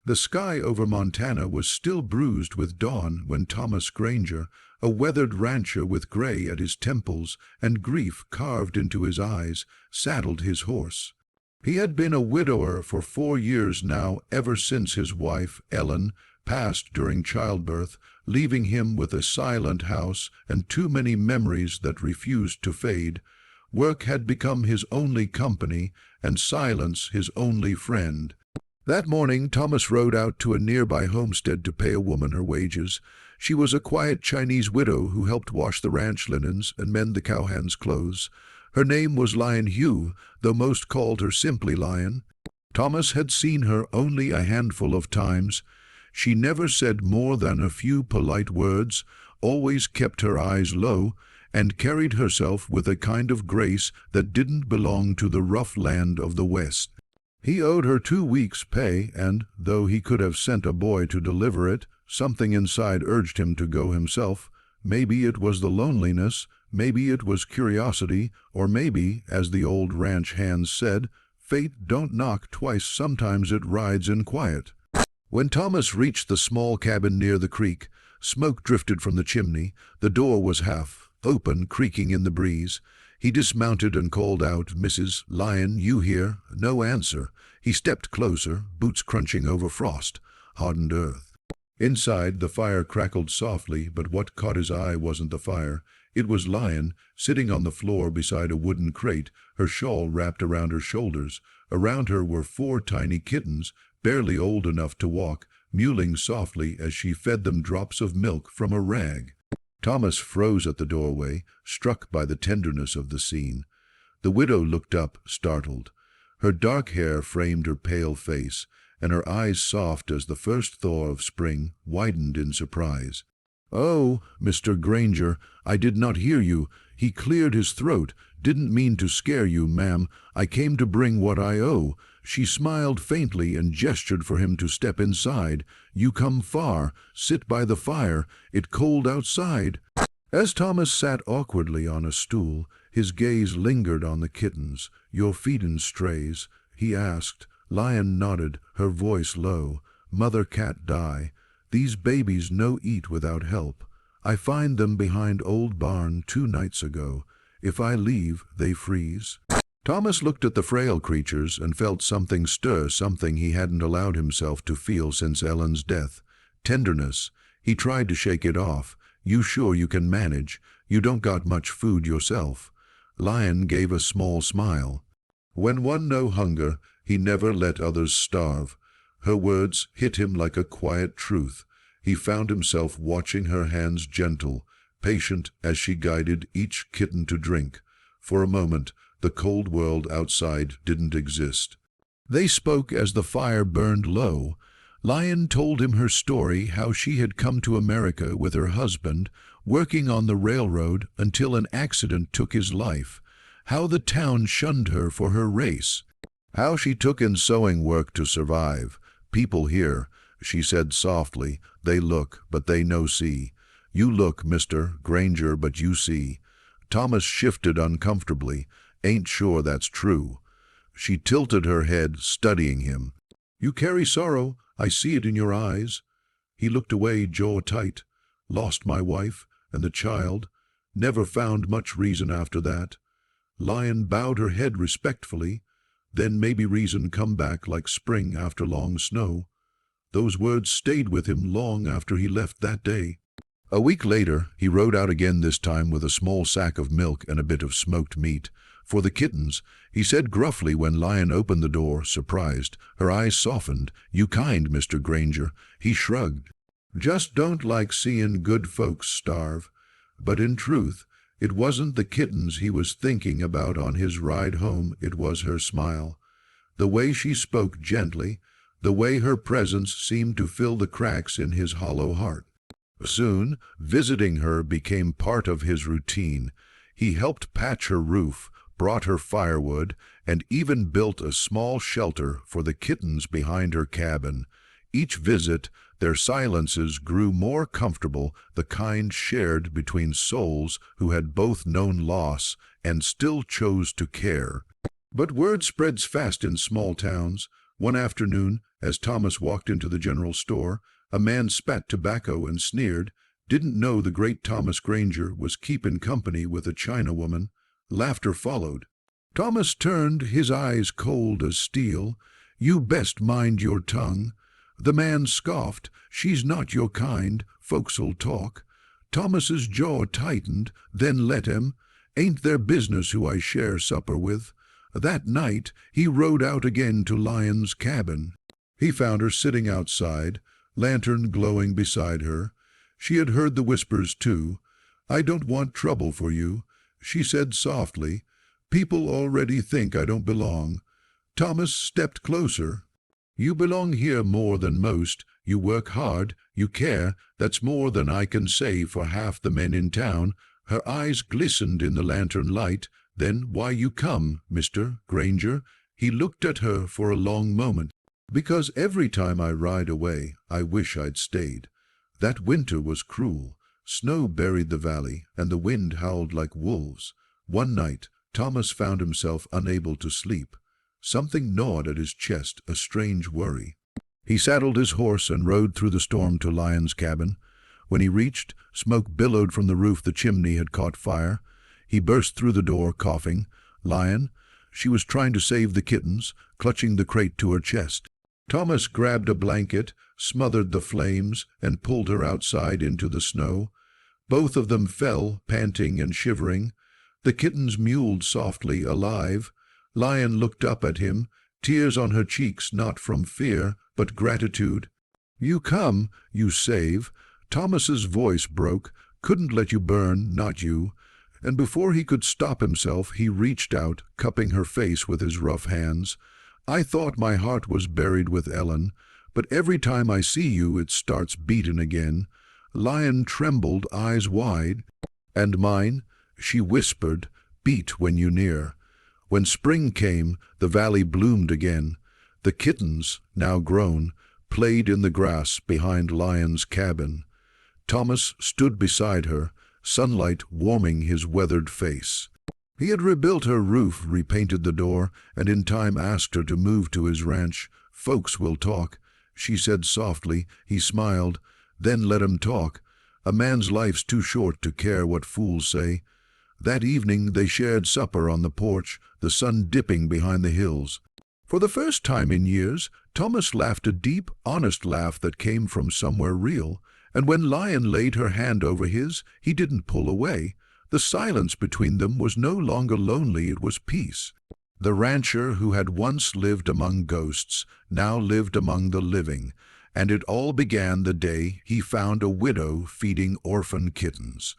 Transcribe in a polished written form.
The sky over Montana was still bruised with dawn when Thomas Granger, a weathered rancher with gray at his temples and grief carved into his eyes, saddled his horse. He had been a widower for 4 years now, ever since his wife, Ellen, passed during childbirth, leaving him with a silent house and too many memories that refused to fade. Work had become his only company, and silence his only friend. That morning Thomas rode out to a nearby homestead to pay a woman her wages. She was a quiet Chinese widow who helped wash the ranch linens and mend the cowhands' clothes. Her name was Lian Hua, though most called her simply Lian. Thomas had seen her only a handful of times. She never said more than a few polite words, always kept her eyes low, and carried herself with a kind of grace that didn't belong to the rough land of the West. He owed her 2 weeks' pay, and, though he could have sent a boy to deliver it, something inside urged him to go himself. Maybe it was the loneliness, maybe it was curiosity, or maybe, as the old ranch hands said, fate don't knock twice, sometimes it rides in quiet. When Thomas reached the small cabin near the creek, smoke drifted from the chimney. The door was half open, creaking in the breeze. He dismounted and called out, "Mrs. Lian, you here?" No answer. He stepped closer, boots crunching over frost, hardened earth. Inside, the fire crackled softly, but what caught his eye wasn't the fire. It was Lian, sitting on the floor beside a wooden crate, her shawl wrapped around her shoulders. Around her were 4 tiny kittens, barely old enough to walk, mewling softly as she fed them drops of milk from a rag. Thomas froze at the doorway, struck by the tenderness of the scene. The widow looked up, startled. Her dark hair framed her pale face, and her eyes, soft as the first thaw of spring, widened in surprise. "Oh, Mr. Granger, I did not hear you." He cleared his throat. "Didn't mean to scare you, ma'am. I came to bring what I owe." She smiled faintly and gestured for him to step inside. "You come far. Sit by the fire. It cold outside." As Thomas sat awkwardly on a stool, his gaze lingered on the kittens. "Your feedin' strays?" he asked. Lian nodded, her voice low. "Mother cat die. These babies no eat without help. I find them behind old barn 2 nights ago. If I leave, they freeze." Thomas looked at the frail creatures and felt something stir, something he hadn't allowed himself to feel since Ellen's death. Tenderness. He tried to shake it off. "You sure you can manage? You don't got much food yourself." Lian gave a small smile. "When one know hunger, he never let others starve." Her words hit him like a quiet truth. He found himself watching her hands, gentle, patient as she guided each kitten to drink. For a moment, the cold world outside didn't exist. They spoke as the fire burned low. Lian told him her story, how she had come to America with her husband, working on the railroad until an accident took his life, how the town shunned her for her race, how she took in sewing work to survive. "People here," she said softly, "they look, but they no see. You look, Mr. Granger, but you see." Thomas shifted uncomfortably. "Ain't sure that's true." She tilted her head, studying him. "You carry sorrow. I see it in your eyes." He looked away, jaw tight. "Lost my wife and the child. Never found much reason after that." Lian bowed her head respectfully. "Then maybe reason come back like spring after long snow." Those words stayed with him long after he left that day. A week later, he rode out again, this time with a small sack of milk and a bit of smoked meat. "For the kittens," he said gruffly when Lian opened the door, surprised. Her eyes softened. "You kind, Mr. Granger." He shrugged. "Just don't like seeing good folks starve." But in truth, it wasn't the kittens he was thinking about on his ride home. It was her smile. The way she spoke gently, the way her presence seemed to fill the cracks in his hollow heart. Soon, visiting her became part of his routine. He helped patch her roof, brought her firewood, and even built a small shelter for the kittens behind her cabin. Each visit, their silences grew more comfortable, the kind shared between souls who had both known loss and still chose to care. But word spreads fast in small towns. One afternoon, as Thomas walked into the general store, a man spat tobacco and sneered, didn't know the great Thomas Granger was keeping company with a Chinawoman. Laughter followed. Thomas turned, his eyes cold as steel. "You best mind your tongue." The man scoffed, "She's not your kind, folks'll talk." Thomas's jaw tightened, then let him. "Ain't their business who I share supper with." That night he rode out again to Lian's cabin. He found her sitting outside, lantern glowing beside her. She had heard the whispers too. "I don't want trouble for you," she said softly. "People already think I don't belong." Thomas stepped closer. "You belong here more than most. You work hard, you care. That's more than I can say for half the men in town." Her eyes glistened in the lantern light. "Then why you come, Mr. Granger?" He looked at her for a long moment. "Because every time I ride away, I wish I'd stayed. That winter was cruel. Snow buried the valley, and the wind howled like wolves. One night, Thomas found himself unable to sleep. Something gnawed at his chest, a strange worry. He saddled his horse and rode through the storm to Lian's cabin. When he reached, smoke billowed from the roof. The chimney had caught fire. He burst through the door, coughing. "Lian?" She was trying to save the kittens, clutching the crate to her chest. Thomas grabbed a blanket, smothered the flames, and pulled her outside into the snow. Both of them fell, panting and shivering. The kittens mewled softly, alive. Lian looked up at him, tears on her cheeks, not from fear, but gratitude. "You come, you save." Thomas's voice broke. "Couldn't let you burn, not you." And before he could stop himself, he reached out, cupping her face with his rough hands. "I thought my heart was buried with Ellen, but every time I see you it starts beatin' again." Lian trembled, eyes wide. "And mine," she whispered, "beat when you near." When spring came, the valley bloomed again. The kittens, now grown, played in the grass behind Lian's cabin. Thomas stood beside her, sunlight warming his weathered face. He had rebuilt her roof, repainted the door, and in time asked her to move to his ranch. "Folks will talk," she said softly. He smiled. "Then let 'em talk. A man's life's too short to care what fools say." That evening they shared supper on the porch, the sun dipping behind the hills. For the first time in years, Thomas laughed a deep, honest laugh that came from somewhere real. And when Lian laid her hand over his, he didn't pull away. The silence between them was no longer lonely, it was peace. The rancher who had once lived among ghosts now lived among the living, and it all began the day he found a widow feeding orphan kittens.